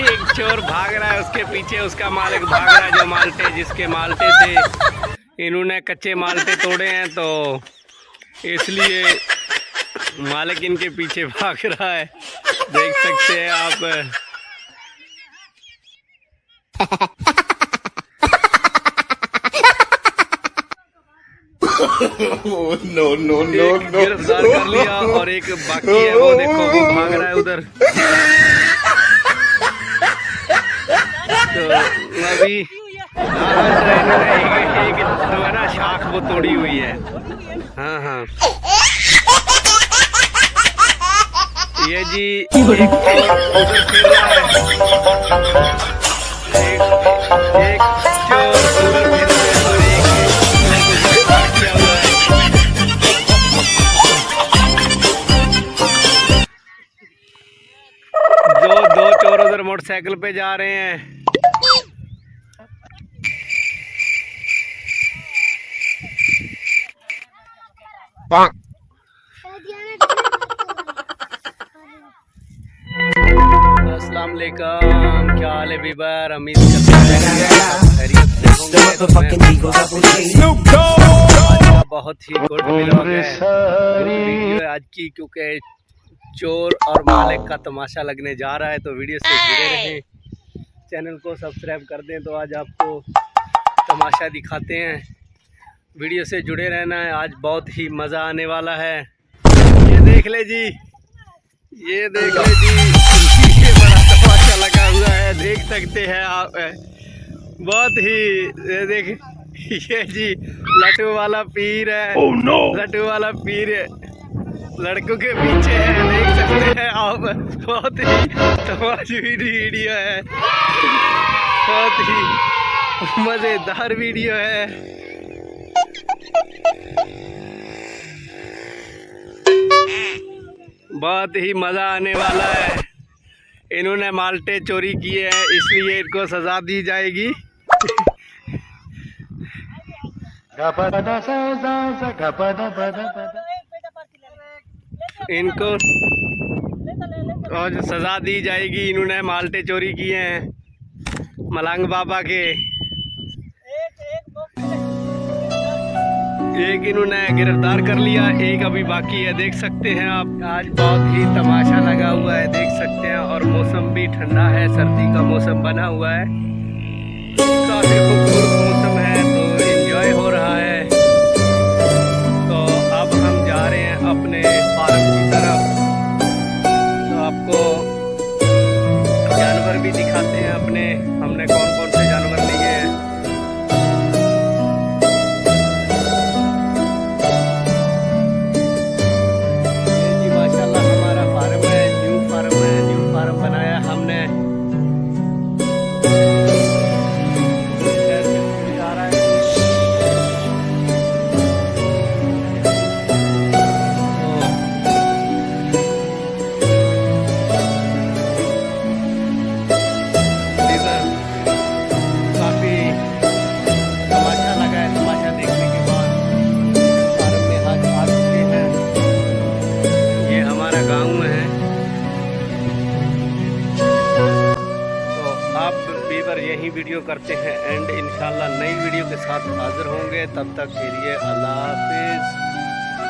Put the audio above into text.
एक चोर भाग रहा है, उसके पीछे उसका मालिक भाग रहा है। जो माल्टे जिसके माल्टे थे, इन्होंने कच्चे माल्टे तोड़े हैं तो इसलिए मालिक इनके पीछे भाग रहा है। देख सकते हैं आप। नो नो नो गिरफ्तार कर लिया और एक बाकी है, वो देखो वो भाग रहा है उधर। तो अभी एक तो है ना शाख वो तोड़ी हुई है। हाँ हाँ ये जी एक उधर फिर रहा है, एक चोर उधर फिर रहा है और एक किया हुआ है। दो चोर उधर मोटरसाइकिल पे जा रहे हैं। अस्सलाम वालेकुम, क्या हाल है बीबर? उम्मीद करते हैं खैरियत से होंगे। आज बहुत ही गुड व्लॉग है आज की, क्योंकि चोर और मालिक का तमाशा लगने जा रहा है। तो वीडियो से जुड़े रहें, चैनल को सब्सक्राइब कर दें। तो आज आपको तमाशा दिखाते हैं, वीडियो से जुड़े रहना है। आज बहुत ही मज़ा आने वाला है। ये देख ले जी, ये देख ले जी, ये बड़ा तमाशा लगा हुआ है, देख सकते हैं आप। बहुत ही ये देख, ये जी लट्टू वाला पीर है। oh, no! लट्टू वाला पीर है, लड़कों के पीछे है, देख सकते हैं आप। बहुत ही तमाशा वीडियो है, बहुत ही मज़ेदार वीडियो है। बहुत ही मज़ा आने वाला है। इन्होंने माल्टे चोरी किए हैं, इसलिए इनको सज़ा दी जाएगी। इनको और सज़ा दी जाएगी। इन्होंने माल्टे चोरी किए हैं मलंग बाबा के। एक इन्होंने गिरफ्तार कर लिया, एक अभी बाकी है, देख सकते हैं आप। आज बहुत ही तमाशा लगा हुआ है, देख सकते हैं। और मौसम भी ठंडा है, सर्दी का मौसम बना हुआ है, काफ़ी खूबसूरत मौसम है, तो एंजॉय हो रहा है। तो अब हम जा रहे हैं अपने फार्म की तरफ। तो आपको जानवर भी दिखाते हैं अपने, हमने कौन कौन से जानवर लिए हैं। बीबर यही वीडियो करते हैं एंड इंशाल्लाह नई वीडियो के साथ हाजिर होंगे। तब तक के लिए अल्लाह हाफिज़।